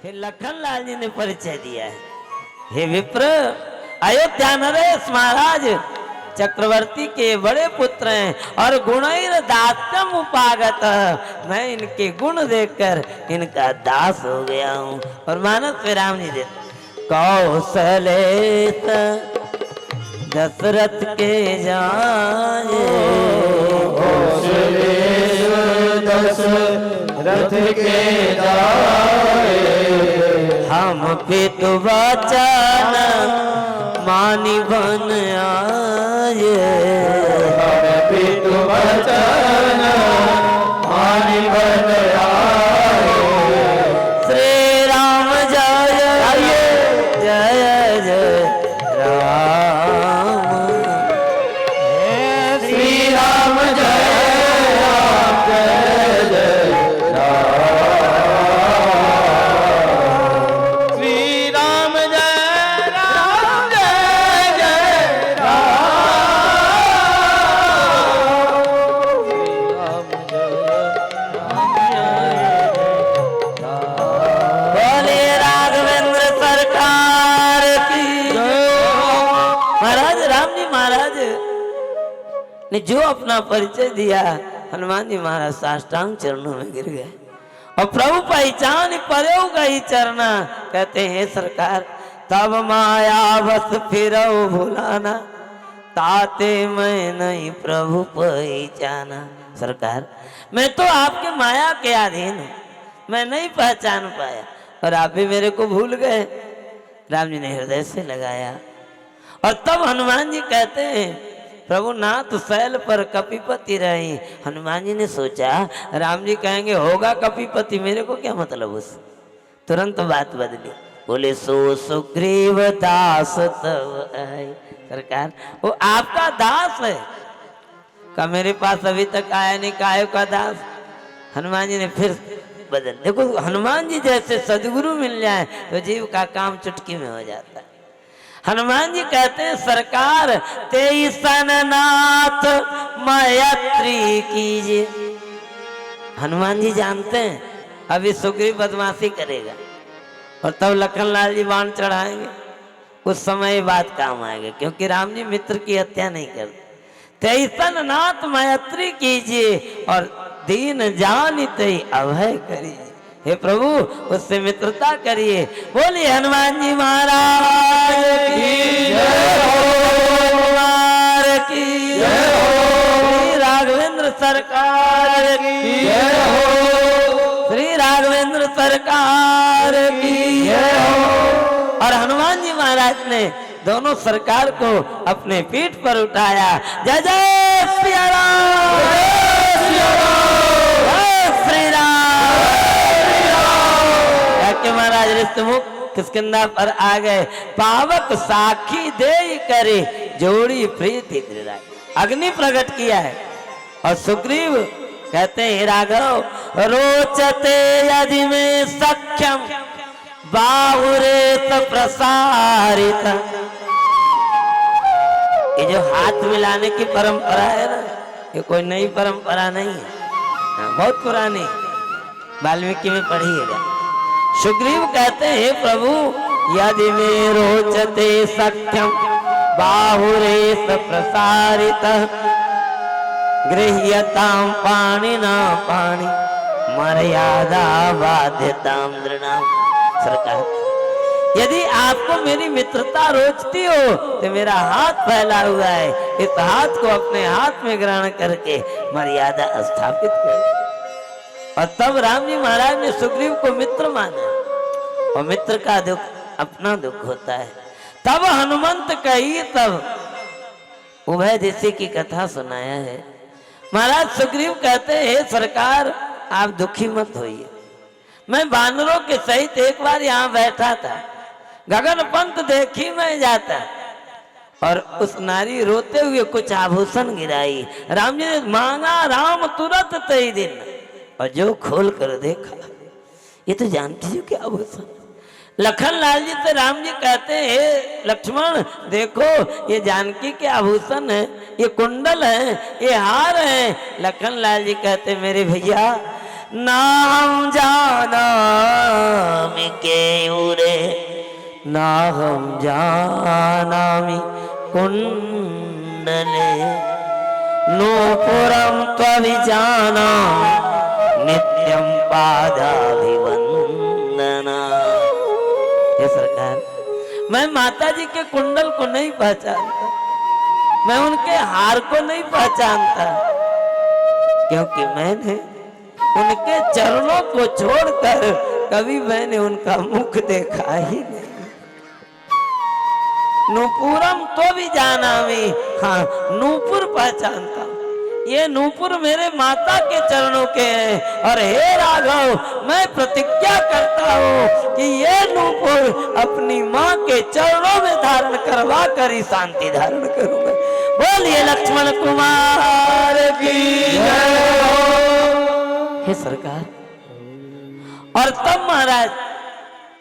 फिर लखनलाल जी ने परिचय दिया है, हे विप्र, अयोध्या नरेश महाराज चक्रवर्ती के बड़े पुत्र हैं और गुणैर दास्यम उपागत, मैं इनके गुण देखकर इनका दास हो गया हूँ। और मानस पे राम जी देते कौशलेश दशरथ के जाए, कौशलेश दशरथ के जाए, हम पितु वचन मानी बन आए, हम पितु वचन मानि बन आए। श्री राम जय जय जय राम, श्री राम जय राम जय जय राम, श्री राम जय राम जय जय राम, श्री राम जय राम जय जय राम। बोले राघवेंद्र सरकार की। महाराज राम जी महाराज ने जो अपना परिचय दिया, हनुमान जी महाराज साष्टांग चरणों में गिर गए और प्रभु पहचान परेऊ गई चरना, कहते हैं सरकार तब माया बस फिरो भुलाना, ताते मैं नहीं प्रभु पहचाना। सरकार मैं तो आपके माया के अधीन हूँ, मैं नहीं पहचान पाया और आप भी मेरे को भूल गए। राम जी ने हृदय से लगाया और तब हनुमान जी कहते हैं प्रभु नाथ शैल पर कपिपति रही। हनुमान जी ने सोचा राम जी कहेंगे होगा कपिपति, मेरे को क्या मतलब उससे। तुरंत बात बदली, बोले सो सुग्रीव दास तब आए। सरकार वो आपका दास है, का मेरे पास अभी तक आया नहीं, काहे का दास। हनुमान जी ने फिर बदल, देखो हनुमान जी जैसे सदगुरु मिल जाए तो जीव का काम चुटकी में हो जाता है। हनुमान जी कहते हैं सरकार तेईसन नाथ मैत्री कीजिए। हनुमान जी जानते हैं अभी सुग्रीव बदमाशी करेगा और तब लखनलाल जी बाण चढ़ाएंगे, उस समय बात काम आएगा, क्योंकि राम जी मित्र की हत्या नहीं करते। तेईसन नाथ मैत्री कीजिए और दीन जानिते अभय करिए। हे प्रभु उससे मित्रता करिए। बोलिए हनुमान जी महाराज की जय हो, कुमार की जय हो, श्री राघवेंद्र सरकार की जय हो, श्री राघवेंद्र सरकार की जय हो। और हनुमान जी महाराज ने दोनों सरकार को अपने पीठ पर उठाया। जय जय श्री राम, जय श्री राम, जय श्री राम। के महाराज ऋषमुख किष्किंधा पर आ गए, पावक साखी दे करे जोड़ी प्रीति दृढ़ाई। अग्नि प्रकट किया है और सुग्रीव कहते हैं राघव रोचते यदि में सख्यम बाहुरे प्रसारित। ये जो हाथ मिलाने की परंपरा है ना, ये कोई नई परंपरा नहीं है, बहुत पुरानी, वाल्मीकि में पढ़िएगा। सुग्रीव कहते हैं प्रभु यदि में रोचते सख्यम बाहुरेश प्रसारित गृह्यताम पाणिना पाणि मर्यादा बाध्यताम दृढ़ाम। सरकार यदि आपको मेरी मित्रता रोचती हो तो मेरा हाथ फैला हुआ है, इस हाथ को अपने हाथ में ग्रहण करके मर्यादा स्थापित कर। और तब राम जी महाराज ने सुग्रीव को मित्र माना और मित्र का दुख अपना दुख होता है। तब हनुमंत कही तब उभय दिशा की कथा सुनाया है। महाराज सुग्रीव कहते हैं सरकार आप दुखी मत होइए, मैं बानरों के सहित एक बार यहाँ बैठा था, गगन पंख देखी मैं जाता और उस नारी रोते हुए कुछ आभूषण गिराई। राम जी ने मांगा, राम तुरंत तई दिन, और जो खोल कर देखा ये तो जानती हो क्या आभूषण। लखनलाल जी से राम जी कहते हैं लक्ष्मण देखो ये जानकी के आभूषण है, ये कुंडल है, ये हार है। लखनलाल जी कहते मेरे भैया नाम जाना के नाहं जानामि कुंडले नूपुरं त्वभिजानामि नित्यं पादाभिवंदना। हे सरकार, मैं माता जी के कुंडल को नहीं पहचानता, मैं उनके हार को नहीं पहचानता, क्योंकि मैंने उनके चरणों को छोड़कर कभी मैंने उनका मुख देखा ही नहीं। नूपुरम तो भी जाना मैं, हाँ नूपुर पहचानता हूँ, ये नूपुर मेरे माता के चरणों के हैं। और हे राघव, मैं प्रतिज्ञा करता हूँ कि ये नूपुर अपनी माँ के चरणों में धारण करवा कर ही शांति धारण करूंगा। बोलिए लक्ष्मण कुमार की जय हो। हे सरकार, और तब महाराज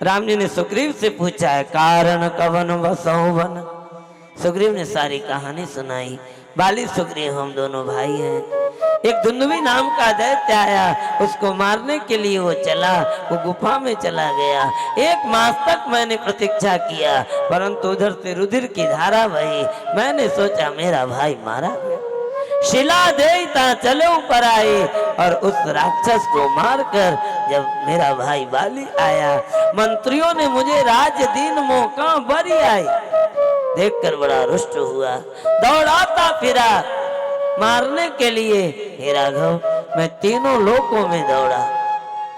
राम जी ने सुग्रीव से पूछा है, कारण कवन बसहु वन। सुग्रीव ने सारी कहानी सुनाई। बाली सुग्रीव हम दोनों भाई हैं। एक दुंदुभी नाम का दैत्य आया, उसको मारने के लिए वो चला, वो गुफा में चला गया। 1 मास तक मैंने प्रतीक्षा किया, परंतु उधर से रुधिर की धारा बही। मैंने सोचा मेरा भाई मारा गया। शिला देता चले ऊपर आई, और उस राक्षस को मारकर जब मेरा भाई बाली आया, मंत्रियों ने मुझे राज दीन मौका बरी आई देखकर बड़ा रुष्ट हुआ, दौड़ाता फिरा मारने के लिए। हे राघव, मैं तीनों लोकों में दौड़ा,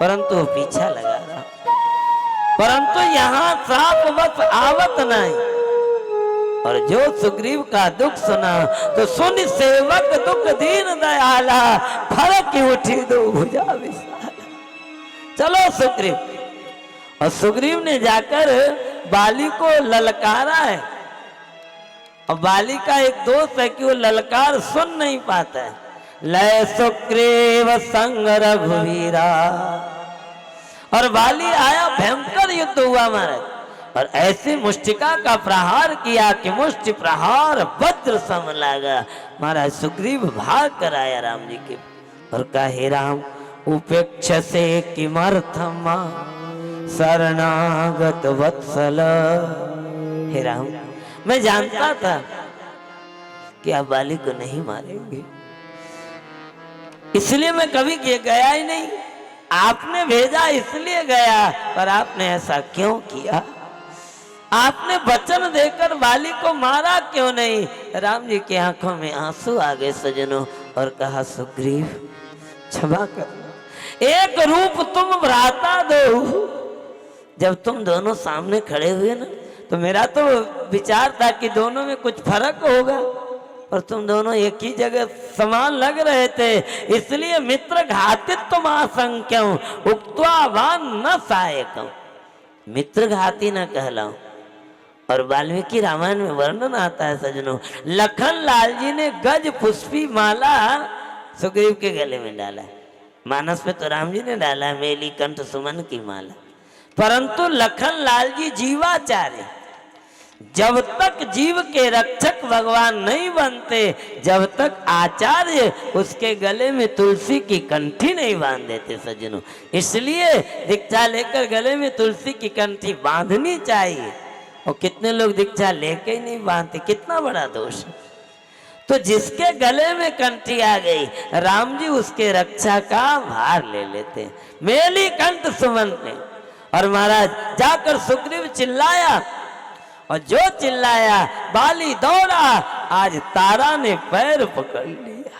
परंतु पीछा लगा रहा, परंतु यहाँ श्राप बस आवत नहीं। और जो सुग्रीव का दुख सुना तो सुन सेवक दुख दीन दयाला, फरक की उठी दो भुजा विशाला। चलो सुग्रीव। और सुग्रीव ने जाकर बाली को ललकारा है। और बाली का एक दोस्त है कि वो ललकार सुन नहीं पाता है। लय सुग्रीव संग रघुवीरा। और बाली आया, भयंकर युद्ध हुआ महाराज, और ऐसे मुष्टिका का प्रहार किया कि मुष्टि प्रहार वज्र सम लागा। महाराज सुग्रीव भाग कर आया राम जी के, और कहे राम उपेक्ष से किमर्थम शरणागत वत्सल। हे राम, मैं जानता था कि आप बाली को नहीं मारेंगे, इसलिए मैं कभी गया ही नहीं। आपने भेजा इसलिए गया, पर आपने ऐसा क्यों किया? आपने वचन देकर बाली को मारा क्यों नहीं? राम जी की आंखों में आंसू आ गए सजनों, और कहा सुग्रीव क्षमा कर, एक रूप तुम भ्राता दो। जब तुम दोनों सामने खड़े हुए ना, तो मेरा तो विचार था कि दोनों में कुछ फर्क होगा, और तुम दोनों एक ही जगह समान लग रहे थे, इसलिए मित्र घातित्व आशंक्यं उक्त्वा वान न सहायकं। मित्र घाती न कहलाऊं। और वाल्मीकि रामायण में वर्णन आता है सजनों, लखन लाल जी ने गज पुष्पी माला सुग्रीव के गले में डाला। मानस में तो राम जी ने डाला मेली कंठ सुमन की माला, परंतु लखन लाल जी जीवाचार्य, जब तक जीव के रक्षक भगवान नहीं बनते, जब तक आचार्य उसके गले में तुलसी की कंठी नहीं बांध देते सज्जनों। इसलिए दीक्षा लेकर गले में तुलसी की कंठी बांधनी चाहिए, और कितने लोग दीक्षा लेके ही नहीं बांधते, कितना बड़ा दोष है। तो जिसके गले में कंठी आ गई, राम जी उसके रक्षा का भार ले लेते हैं, मेली कंठ सुमन में। और महाराज जाकर सुग्रीव चिल्लाया, और जो चिल्लाया बाली दौड़ा, आज तारा ने पैर पकड़ लिया।